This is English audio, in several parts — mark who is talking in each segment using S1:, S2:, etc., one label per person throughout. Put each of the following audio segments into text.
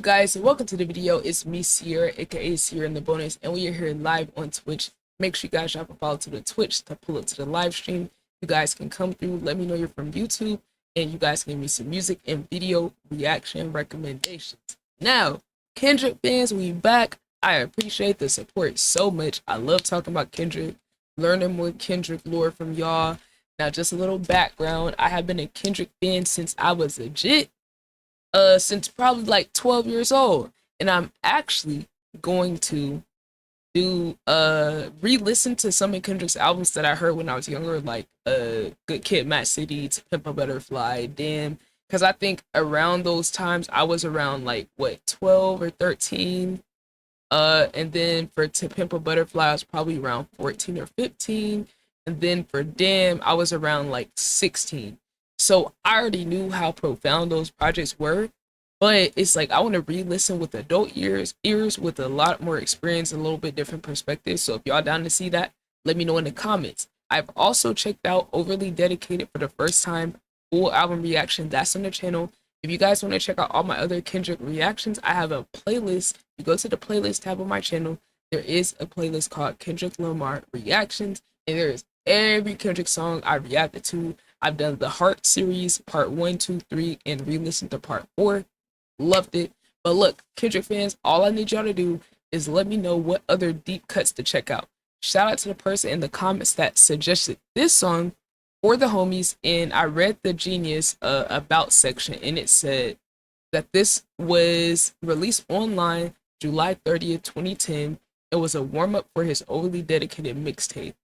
S1: Guys, welcome to the video. It's me, Ciara, aka Ciara in the bonus, and we are here live on Twitch. Make sure you guys drop a follow to the Twitch to pull up to the live stream. You guys can come through, let me know you're from YouTube, and you guys can give me some music and video reaction recommendations. Now, Kendrick fans, we back. I appreciate the support so much. I love talking about Kendrick, learning more Kendrick lore from y'all. Now, just a little background. I have been a Kendrick fan since I was legit since probably like 12 years old, and I'm actually going to do re-listen to some of Kendrick's albums that I heard when I was younger, like Good Kid, Mad City, To Pimp a Butterfly, Damn, because I think around those times I was around like what 12 or 13. And then for To Pimp a Butterfly I was probably around 14 or 15, and then for Damn I was around like 16. So I already knew how profound those projects were, but it's like I want to re-listen with adult ears with a lot more experience, a little bit different perspective. So if y'all down to see that, let me know in the comments. I've also checked out Overly Dedicated for the first time, full album reaction. That's on the channel. If you guys want to check out all my other Kendrick reactions, I have a playlist. You go to the playlist tab on my channel. There is a playlist called Kendrick Lamar Reactions, and there is every Kendrick song I reacted to. I've done the Heart series, part 1, 2, 3, and re-listened to part 4. Loved it. But look, Kendrick fans, all I need y'all to do is let me know what other deep cuts to check out. Shout out to the person in the comments that suggested this song for the homies, and I read the Genius about section, and it said that this was released online July 30th, 2010. It was a warm-up for his Overly Dedicated mixtape,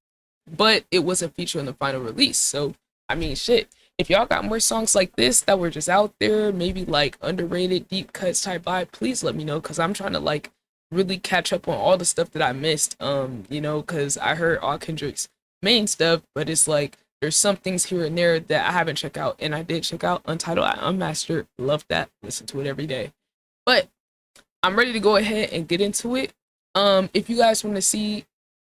S1: but it wasn't featured in the final release. So I mean, shit, if y'all got more songs like this that were just out there, maybe like underrated deep cuts type vibe, please let me know, because I'm trying to like really catch up on all the stuff that I missed. Because I heard all Kendrick's main stuff, but it's like there's some things here and there that I haven't checked out, and I did check out Untitled, I Unmastered, love that, listen to it every day. But I'm ready to go ahead and get into it. If you guys want to see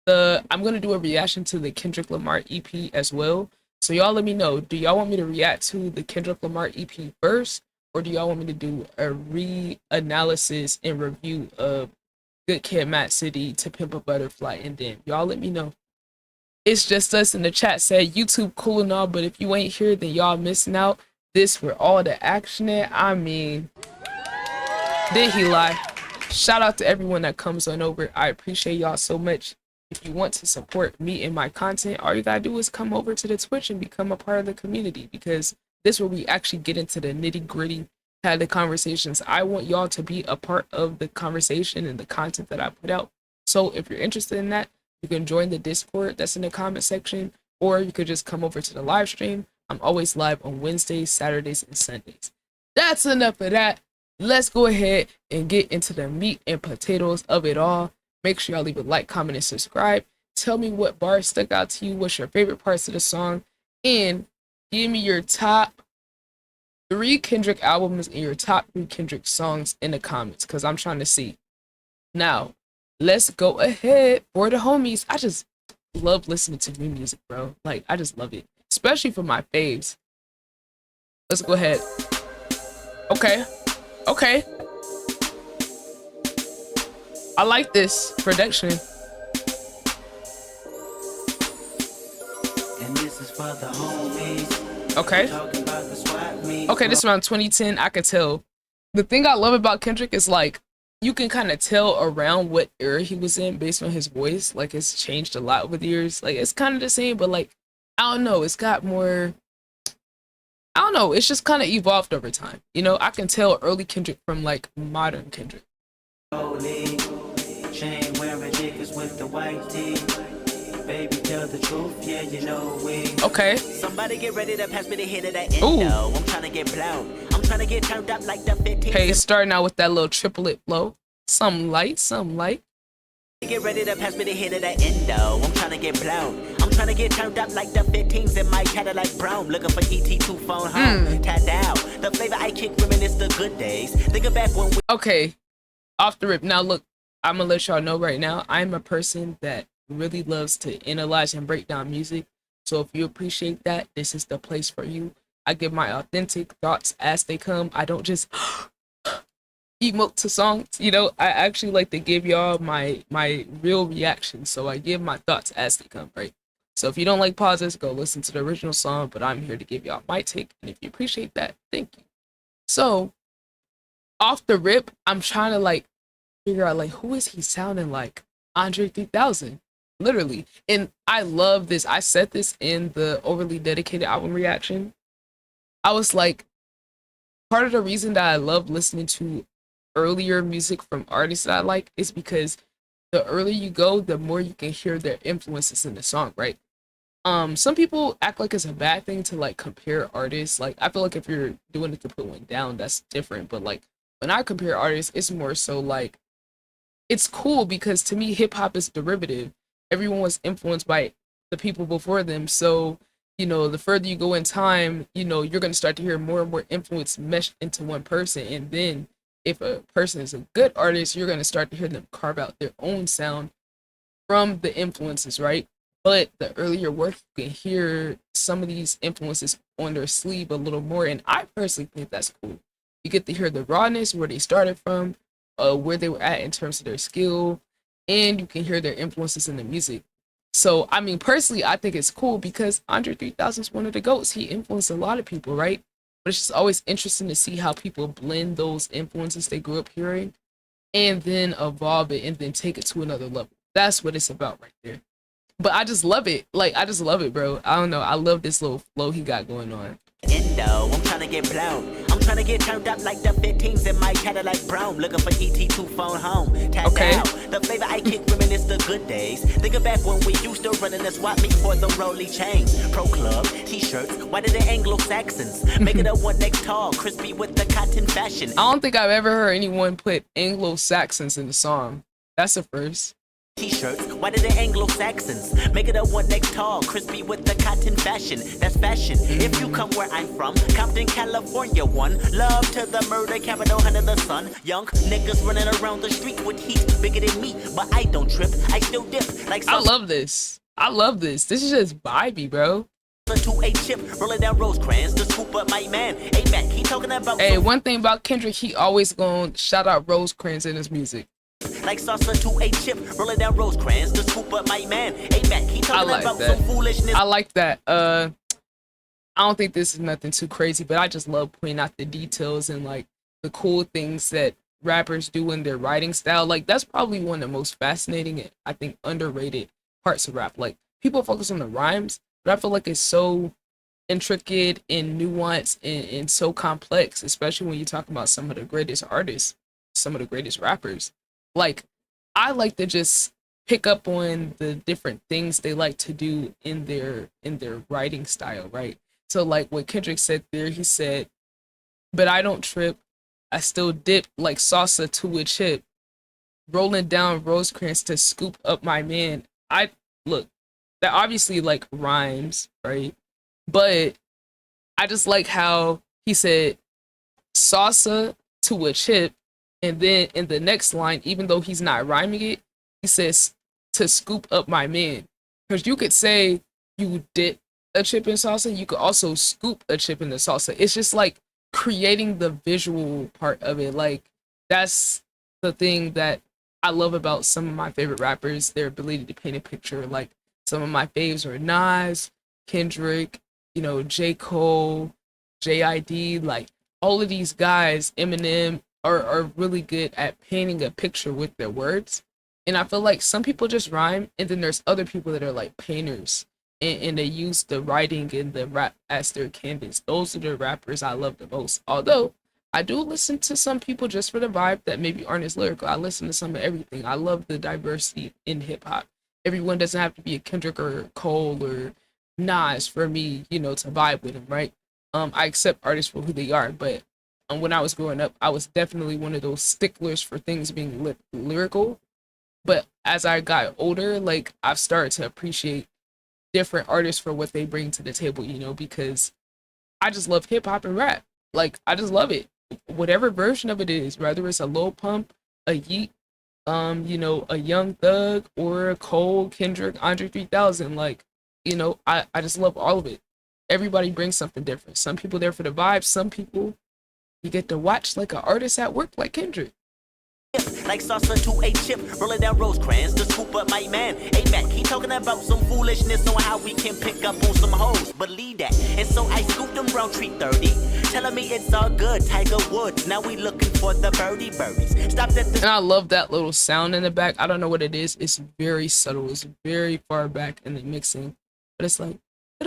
S1: I'm gonna do a reaction to the Kendrick Lamar EP as well. So y'all let me know, do y'all want me to react to the Kendrick Lamar EP first, or do y'all want me to do a re-analysis and review of Good Kid, Mad City, To Pimp a Butterfly, and then y'all let me know. It's just us in the chat said YouTube cool and all, but if you ain't here, then y'all missing out. This where all the action at. I mean, did he lie? Shout out to everyone that comes on over. I appreciate y'all so much. If you want to support me and my content, all you gotta do is come over to the Twitch and become a part of the community, because this is where we actually get into the nitty gritty, have the conversations. I want y'all to be a part of the conversation and the content that I put out. So if you're interested in that, you can join the Discord that's in the comment section, or you could just come over to the live stream. I'm always live on Wednesdays, Saturdays, and Sundays. That's enough of that. Let's go ahead and get into the meat and potatoes of it all. Make sure y'all leave a like, comment, and subscribe. Tell me what bars stuck out to you. What's your favorite parts of the song? And give me your top 3 Kendrick albums and your top 3 Kendrick songs in the comments, because I'm trying to see. Now, let's go ahead for the homies. I just love listening to new music, bro. Like, I just love it, especially for my faves. Let's go ahead. Okay. Okay. I like this production.
S2: And this is for the homies.
S1: Okay. Okay, this is around 2010. I could tell. The thing I love about Kendrick is like you can kind of tell around what era he was in based on his voice. Like it's changed a lot over the years. Like it's kind of the same, but like I don't know. It's got more. I don't know. It's just kind of evolved over time. You know, I can tell early Kendrick from like modern Kendrick.
S2: Chain wearing niggas with the white tee. Baby, tell the truth, yeah, you know we.
S1: Okay.
S2: Somebody get ready to pass me the hit of that endo. I'm trying to get blown. I'm trying to get turned up like the 15.
S1: Okay, starting out with that little triplet flow. Some light, some light.
S2: Get ready to pass me the hit of that endo. I'm trying to get blown. I'm trying to get turned up like the 15s in my Cadillac Brown. Looking for ET2 phone home. Tad down. The flavor I kick reminisce the good days. Think back when we.
S1: Okay. Off the rip. Now look, I'm gonna let y'all know right now, I'm a person that really loves to analyze and break down music. So if you appreciate that, this is the place for you. I give my authentic thoughts as they come. I don't just emote to songs. You know, I actually like to give y'all my real reaction. So I give my thoughts as they come, right? So if you don't like pauses, go listen to the original song, but I'm here to give y'all my take. And if you appreciate that, thank you. So off the rip, I'm trying to like figure out like who is he sounding like? Andre 3000. Literally. And I love this. I said this in the overly dedicated album reaction. I was like, part of the reason that I love listening to earlier music from artists that I like is because the earlier you go, the more you can hear their influences in the song, right? Some people act like it's a bad thing to like compare artists. Like I feel like if you're doing it to put one down, that's different. But like when I compare artists, it's more so like it's cool because to me hip hop is derivative. Everyone was influenced by the people before them. So, you know, the further you go in time, you know, you're gonna start to hear more and more influence meshed into one person. And then if a person is a good artist, you're gonna start to hear them carve out their own sound from the influences, right? But the earlier work, you can hear some of these influences on their sleeve a little more. And I personally think that's cool. You get to hear the rawness, where they started from, where they were at in terms of their skill, and you can hear their influences in the music. So, I mean, personally, I think it's cool because Andre 3000 is one of the GOATs. He influenced a lot of people, right? But it's just always interesting to see how people blend those influences they grew up hearing and then evolve it and then take it to another level. That's what it's about right there. But I just love it. Like, I just love it, bro. I don't know. I love this little flow he got going on.
S2: Endo, I'm trying to get blown. I'm trying to get turned up like the 15s in my Cadillac Brown. Looking for ET2 phone home. Tapped
S1: Okay.
S2: out. The flavor I kick reminisce the good days. Thinking back when we used to run in the swap meet for the Rolly chains. Pro Club, t-shirts, whiter than Anglo-Saxons. Make it a one next tall, crispy with the cotton fashion.
S1: I don't think I've ever heard anyone put Anglo-Saxons in the song. That's a first.
S2: T-shirts, whiter than Anglo-Saxons. Make it a one next tall, crispy with the cotton fashion. That's fashion. If you come where I'm from, Compton, California, one. Love to the murder capital under the sun. Young niggas running around the street with heat bigger than me, but I don't trip. I still dip like
S1: I love this. I love this. This is just vibey, bro.
S2: To a chip, rolling down Rosecrans to scoop up my man. Hey man, he talking about.
S1: Hey, one thing about Kendrick, he always gonna shout out Rosecrans in his music.
S2: Like salsa to a chip, rolling down Rosecrans to scoop up my man. Hey man, he talking
S1: like
S2: about
S1: that.
S2: some foolishness.
S1: I like that. I don't think this is nothing too crazy, but I just love pointing out the details and like the cool things that rappers do in their writing style. Like that's probably one of the most fascinating and I think underrated parts of rap. Like people focus on the rhymes, but I feel like it's so intricate and nuanced and so complex, especially when you talk about some of the greatest artists, some of the greatest rappers. Like I like to just pick up on the different things they like to do in their writing style, right? So like what Kendrick said there, he said, "But I don't trip. I still dip like salsa to a chip, rolling down Rosecrans to scoop up my man." I look, that obviously like rhymes, right? But I just like how he said salsa to a chip, and then in the next line, even though he's not rhyming it, he says to scoop up my man. Because you could say you dip a chip in salsa, you could also scoop a chip in the salsa. It's just like creating the visual part of it. Like that's the thing that I love about some of my favorite rappers, their ability to paint a picture. Like some of my faves are Nas, Kendrick, you know, J. Cole, JID, like all of these guys, Eminem, are really good at painting a picture with their words. And I feel like some people just rhyme, and then there's other people that are like painters, and they use the writing and the rap as their canvas. Those are the rappers I love the most. Although I do listen to some people just for the vibe that maybe aren't as lyrical. I listen to some of everything. I love the diversity in hip hop. Everyone doesn't have to be a Kendrick or Cole or Nas for me, you know, to vibe with them, right? I accept artists for who they are, but when I was growing up, I was definitely one of those sticklers for things being lyrical. But as I got older, like I've started to appreciate different artists for what they bring to the table, you know, because I just love hip hop and rap. Like I just love it. Whatever version of it is, whether it's a Lil Pump, a Yeet, you know, a Young Thug or a Cole, Kendrick, Andre 3000, like, you know, I just love all of it. Everybody brings something different. Some people there for the vibe, some people You get to watch like an artist at work like Kendrick.
S2: Like salsa to a chip, rolling down Rosecrans to scoop up my man. Hey Mac, he talking about some foolishness on how we can pick up on some hoes. Believe that. And so I scooped them round 330, telling me it's all good. Tiger Woods, now we looking for the birdies. Stopped at the.
S1: And I love that little sound in the back. I don't know what it is. It's very subtle. It's very far back in the mixing, but it's like. I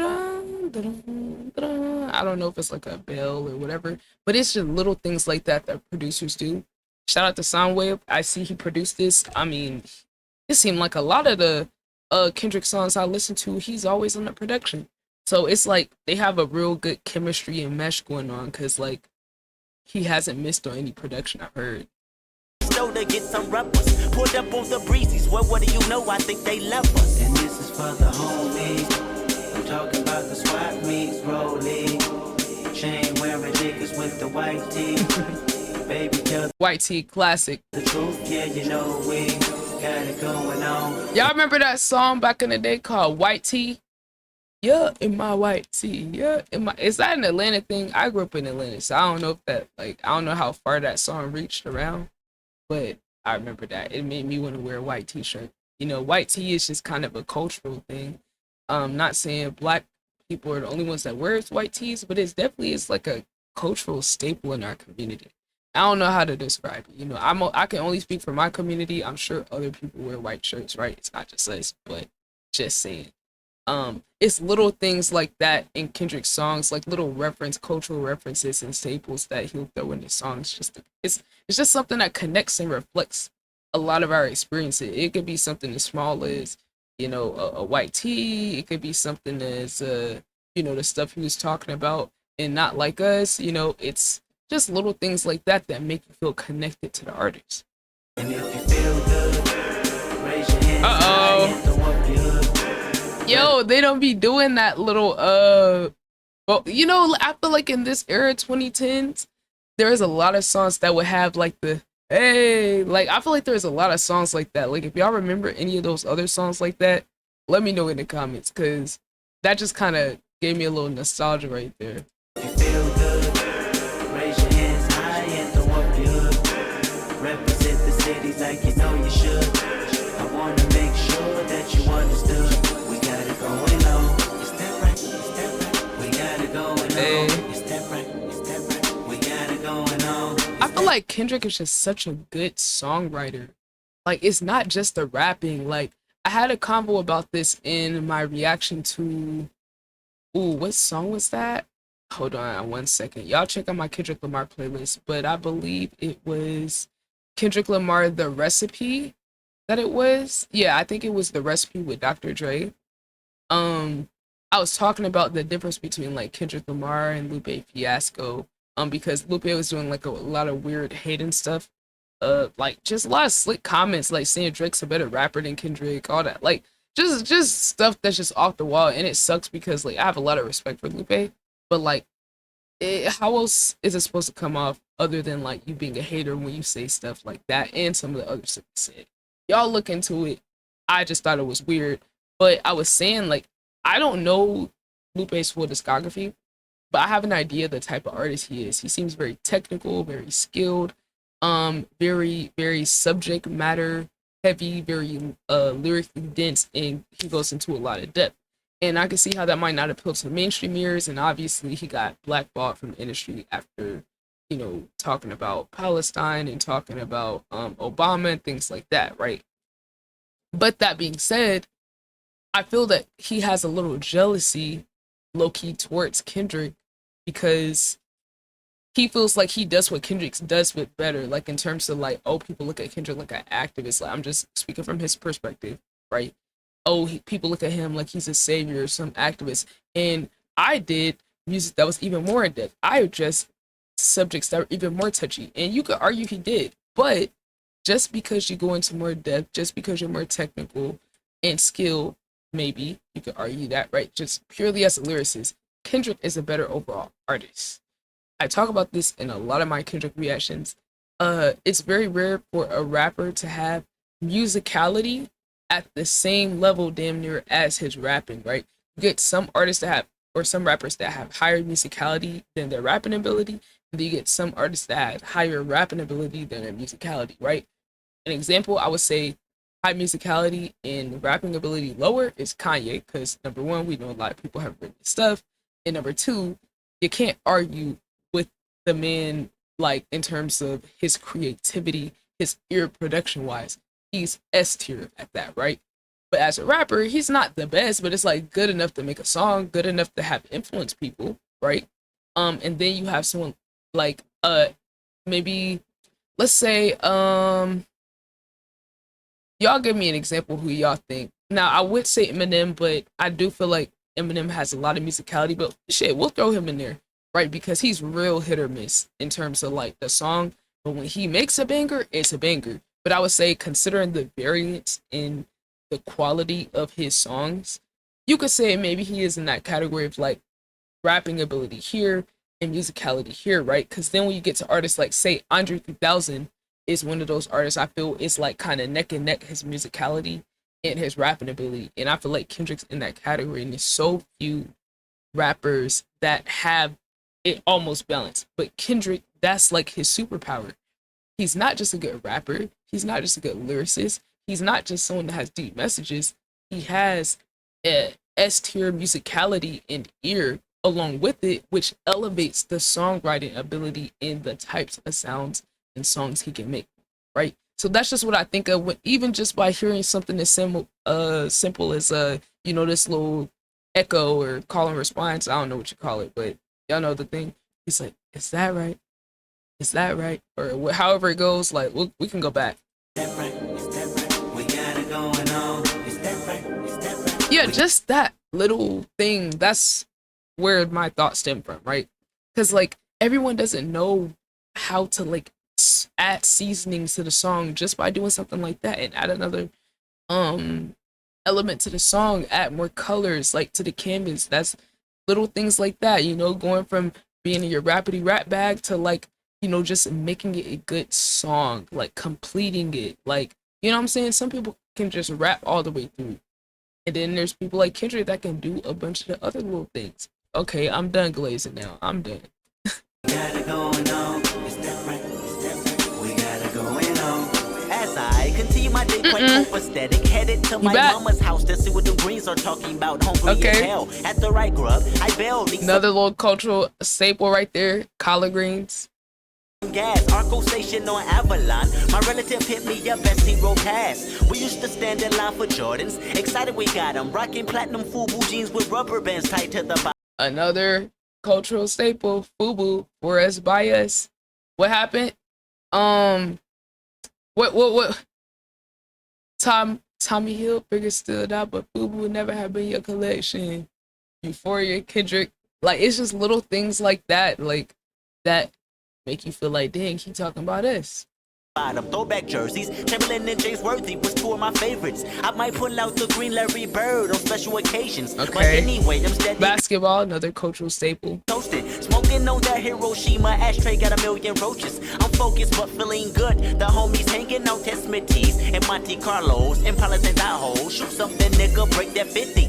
S1: don't know if it's like a bell or whatever, but it's just little things like that that producers do. Shout out to Soundwave. I see he produced this. I mean, it seemed like a lot of the Kendrick songs I listen to, he's always on the production. So it's like they have a real good chemistry and mesh going on because like he hasn't missed on any production I've heard.
S2: To get some rubbers, pulled up on the breezes. Well, what do you know? I think they love us. And this is for the homies. I'm talking about the swap meets rolling. Chain wearing niggas with the white tee. Baby, tell
S1: White Tee classic.
S2: The truth, yeah, you know we got it going on.
S1: Y'all remember that song back in the day called White Tee? Yeah, in my white tee. Yeah, in my. Is that an Atlanta thing? I grew up in Atlanta, so I don't know if that like I don't know how far that song reached around, but I remember that it made me want to wear a white t-shirt. You know, white tee is just kind of a cultural thing. Not saying black people are the only ones that wears white tees, but it's like a cultural staple in our community. I don't know how to describe it. You know, I can only speak for my community. I'm sure other people wear white shirts, right? It's not just us, but just saying. It's little things like that in Kendrick's songs, like little cultural references and staples that he'll throw in his songs. It's just something that connects and reflects a lot of our experiences. It could be something as small as, you know, a white tee. It could be something as, you know, the stuff he was talking about and Not Like Us. You know, it's just little things like that that make you feel connected to the artist.
S2: And if you feel good, raise your hands high and throw up your hood.
S1: Yo, they don't be doing that little well, you know, I feel like in this era 2010s, there's a lot of songs that would have like the hey, like I feel like there's a lot of songs like that. Like if y'all remember any of those other songs like that, let me know in the comments because that just kind of gave me a little nostalgia right there.
S2: If you feel good, raise your hands high and throw up your hood. Represent the cities like you know you should. I want to make sure that you understood. We got it going on. Is that right? Is that right? We got it going on. Is that right? Is that right? We got it going on.
S1: I feel like Kendrick is just such a good songwriter. Like it's not just the rapping. Like I had a convo about this in my reaction to what song was that? Hold on 1 second. Y'all check out my Kendrick Lamar playlist, but I believe it was Kendrick Lamar The Recipe that it was. Yeah, I think it was The Recipe with Dr. Dre. I was talking about the difference between like Kendrick Lamar and Lupe Fiasco. Because Lupe was doing like a lot of weird hating stuff. Like just a lot of slick comments, like saying Drake's a better rapper than Kendrick, all that. Like just stuff that's just off the wall, and it sucks because like I have a lot of respect for Lupe, but like how else is it supposed to come off other than like you being a hater when you say stuff like that and some of the other stuff you said? Y'all look into it. I just thought it was weird, but I was saying like I don't know Lupe's full discography, but I have an idea of the type of artist he is. He seems very technical, very skilled, very, very subject matter heavy, very lyrically dense, and he goes into a lot of depth. And I can see how that might not appeal to the mainstream ears, and obviously he got blackballed from the industry after, you know, talking about Palestine and talking about Obama and things like that, right? But that being said, I feel that he has a little jealousy low-key towards Kendrick because he feels like he does what Kendrick does but better, like in terms of like, oh, people look at Kendrick like an activist. Like I'm just speaking from his perspective, right? Oh, people look at him like he's a savior or some activist. And I did music that was even more in depth. I addressed subjects that were even more touchy, and you could argue he did. But just because you go into more depth, just because you're more technical and skilled, maybe you could argue that, right? Just purely as a lyricist, Kendrick is a better overall artist. I talk about this in a lot of my Kendrick reactions. It's very rare for a rapper to have musicality at the same level damn near as his rapping, right? You get some artists that have, or some rappers that have higher musicality than their rapping ability, And then you get some artists that have higher rapping ability than their musicality, right? An example, I would say high musicality and rapping ability lower is Kanye, because number one, we know a lot of people have written stuff, and number two, you can't argue with the man like in terms of his creativity, his ear production wise. He's S tier at that, right? But as a rapper, he's not the best, but it's like good enough to make a song, good enough to have influence people, right? And then you have someone like maybe let's say y'all give me an example who y'all think. Now I would say Eminem, but I do feel like Eminem has a lot of musicality, but shit, we'll throw him in there, right? Because he's real hit or miss in terms of like the song. But when he makes a banger, it's a banger. But I would say considering the variance in the quality of his songs, you could say maybe he is in that category of like rapping ability here and musicality here, right? Because then when you get to artists like say Andre 3000 is one of those artists I feel is like kind of neck and neck his musicality and his rapping ability, and I feel like Kendrick's in that category, and there's so few rappers that have it almost balanced. But Kendrick, that's like his superpower. He's not just a good rapper. He's not just a good lyricist. He's not just someone that has deep messages. He has a S tier musicality and ear along with it, which elevates the songwriting ability in the types of sounds and songs he can make, right? So that's just what I think of when, even just by hearing something as simple as this little echo or call and response. I don't know what you call it, but y'all know the thing. He's like, "Is that right? Is that right?" Or however it goes. Like we can go back. Is that right? Is that right? We got it going on. Is that right? Is that right? Yeah, just that little thing. That's where my thoughts stem from, right? Because like everyone doesn't know how to like add seasonings to the song just by doing something like that and add another element to the song, add more colors like to the canvas. That's little things like that, going from being in your rapidy rap bag to like, just making it a good song, like completing it. Like, you know what I'm saying? Some people can just rap all the way through. And then there's people like Kendrick that can do a bunch of the other little things. Okay, I'm done glazing now. I'm done. Got it going on. Is that right? Is that right? We got it going on. As I continue my day quite copacetic, headed to my mama's house to see what the Greens are talking about. Hungry as hell. At the right grub, I bail. Another little cultural staple right there. Collard greens. Gas, Arco Station on Avalon. My relative hit me up as he rode past. We used to stand in line for Jordans. Excited we got them. Rocking platinum FUBU jeans with rubber bands tied to the bottom. Another cultural staple, FUBU, for us by us. What happened? What? Tommy Hilfiger stood out, but FUBU would never have been your collection. Euphoria, Kendrick, like it's just little things like that, that make you feel like, dang, he talking about us. Throwback jerseys, Timberland and James Worthy was two of my favorites. I might pull out the green Larry Bird on special occasions. Okay. But anyway, I'm steady. Basketball, another cultural staple. Toasted, smoking on that Hiroshima ashtray, got a million roaches. I'm focused but feeling good. The homies hanging out at Smitty's and Monte Carlos and Palace and Tahoe. Shoot something, nigga, break that 50.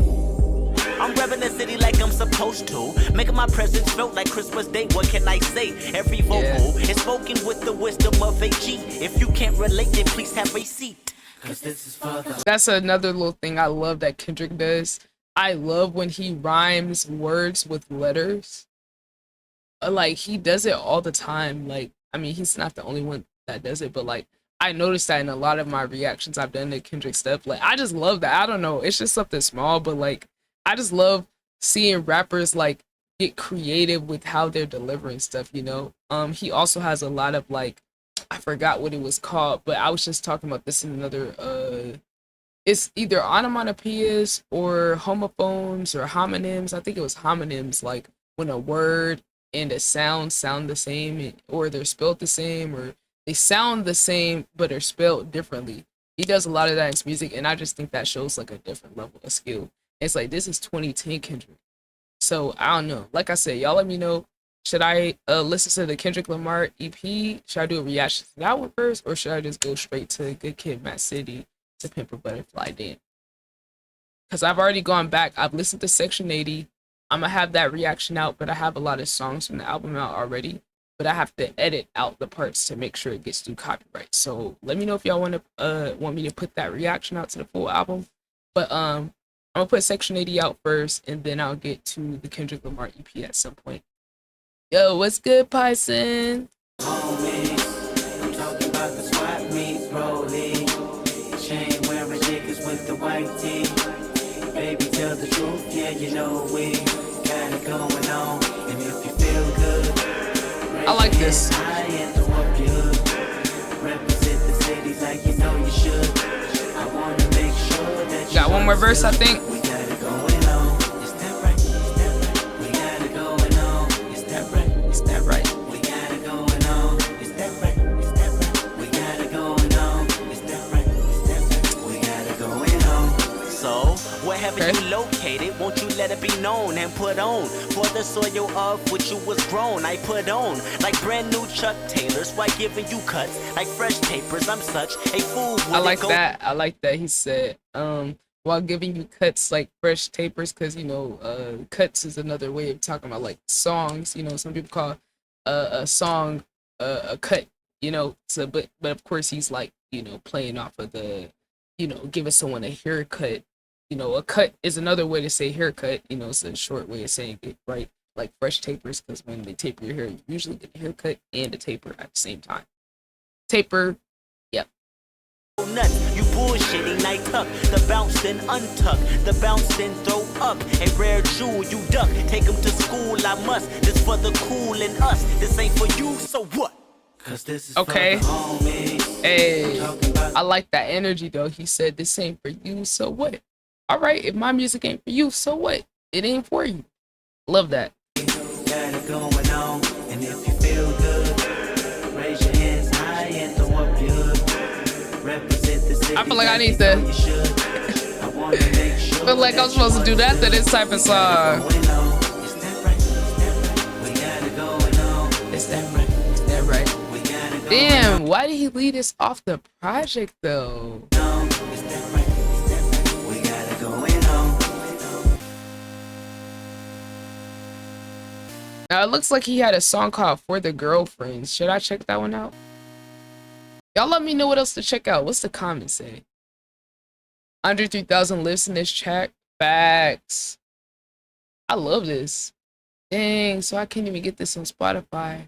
S1: I'm revving the city like I'm supposed to. Making my presence felt like Christmas Day. What can I say? Every vocal is spoken with the wisdom of a G. If you can't relate, then please have a seat. Cause this is for the... That's another little thing I love that Kendrick does. I love when he rhymes words with letters. Like, he does it all the time. Like, I mean, he's not the only one that does it, but like, I noticed that in a lot of my reactions I've done to Kendrick stuff. Like, I just love that. I don't know. It's just something small, but like, I just love seeing rappers like get creative with how they're delivering stuff, He also has a lot of like, I forgot what it was called, but I was just talking about this in another it's either onomatopoeias or homophones or homonyms. I think it was homonyms, like when a word and a sound the same, or they're spelled the same, or they sound the same but are spelled differently. He does a lot of that in his music, and I just think that shows like a different level of skill. It's like, this is 2010 Kendrick. So I don't know. Like I said, y'all let me know. Should I listen to the Kendrick Lamar EP? Should I do a reaction to that one first? Or should I just go straight to Good Kid, Mad City to Pimp a Butterfly then? Because I've already gone back. I've listened to Section 80. I'm going to have that reaction out, but I have a lot of songs from the album out already. but I have to edit out the parts to make sure it gets through copyright. So let me know if y'all want me to put that reaction out to the full album. But I'm gonna put Section 80 out first, and then I'll get to the Kendrick Lamar EP at some point. Yo, what's good, Pyson?
S2: Homies, I'm talking about the swap meets rolling. Chain wearing niggas with the white tee. Baby, tell the truth, yeah, you know we got it going on. And if you feel good,
S1: I like this.
S2: Represent the city like you know you should. I wanna make sure that
S1: got one more verse, I think.
S2: We got it going on. Is that right? Is that right? We got it going on. Is that right?
S1: Is that right?
S2: We got it going on. Is that right? Is that right? We got it going on. Is that right? Is that right? We got it going on. So, wherever you located, won't you let it be known and put on for the soil of which you was grown? I put on like brand new Chuck Taylors while giving you cuts like fresh papers. I'm such a fool.
S1: I like that. I like that. He said, while giving you cuts like fresh tapers, because you know, cuts is another way of talking about like songs. You know, some people call a song a cut. You know, so but of course he's like, you know, playing off of the, you know, giving someone a haircut. You know, a cut is another way to say haircut. You know, it's a short way of saying it, right? Like fresh tapers, because when they taper your hair, you usually get a haircut and a taper at the same time. Taper, yep.
S2: Nuts, you bullshitting, I tuck the bounce then untuck, the bounce then throw up. A rare jewel you duck, take him to school, I must. This for the cool in us, this ain't for you, so what? Cause this is
S1: okay.
S2: For the homies.
S1: Hey, I like that energy though. He said this ain't for you, so what? All right, if my music ain't for you, so what? It ain't for you. Love that.
S2: Got it going on, and if you feel good, raise your hands high and throw up your hood. Represent the city.
S1: I feel like I need to. I feel like I'm supposed to do that to this type of song.
S2: Is that right? We got it going on.
S1: Is that right? Is that right? Damn, why did he lead us off the project though? Now it looks like he had a song called For the Girlfriends. Should I check that one out? Y'all let me know what else to check out. What's the comment say? 103,000 lists in this track. Facts. I love this. Dang, so I can't even get this on Spotify.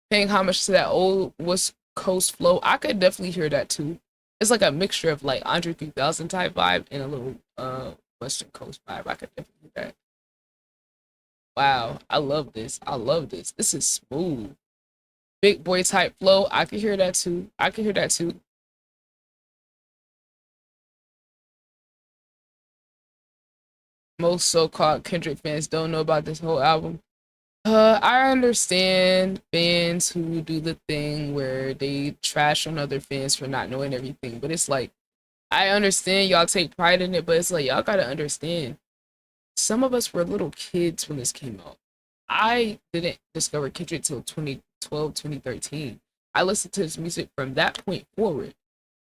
S1: Paying homage to that old West Coast flow. I could definitely hear that too. It's like a mixture of like 103,000 type vibe and a little Western Coast vibe. I could definitely hear that. Wow, I love this. I love this. This is smooth. Big boy type flow. I can hear that too. I can hear that too. Most so-called Kendrick fans don't know about this whole album. I understand fans who do the thing where they trash on other fans for not knowing everything, but it's like, I understand y'all take pride in it, but it's like, y'all gotta understand. Some of us were little kids when this came out. I didn't discover Kendrick till 2012, 2013. I listened to his music from that point forward.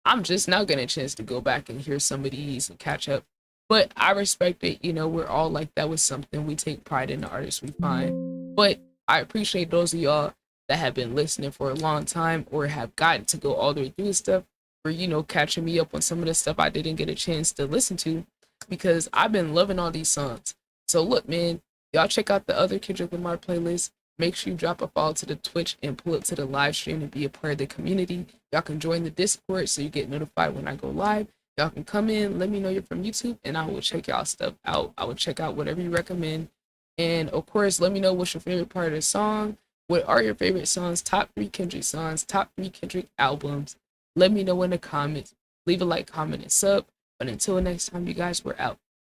S1: I'm just now getting a chance to go back and hear some of these and catch up. But I respect it. You know, we're all like that with something. We take pride in the artists we find. But I appreciate those of y'all that have been listening for a long time or have gotten to go all the way through this stuff for, you know, catching me up on some of the stuff I didn't get a chance to listen to, because I've been loving all these songs. So look, man, y'all check out the other Kendrick Lamar playlist. Make sure you drop a follow to the Twitch and pull up to the live stream and be a part of the community. Y'all can join the Discord so you get notified when I go live. Y'all can come in, let me know you're from YouTube, and I will check y'all stuff out. I will check out whatever you recommend. And of course, let me know what's your favorite part of the song. What are your favorite songs? Top 3 Kendrick songs, top 3 Kendrick albums. Let me know in the comments. Leave a like, comment, and sub. But until next time, you guys, we're out.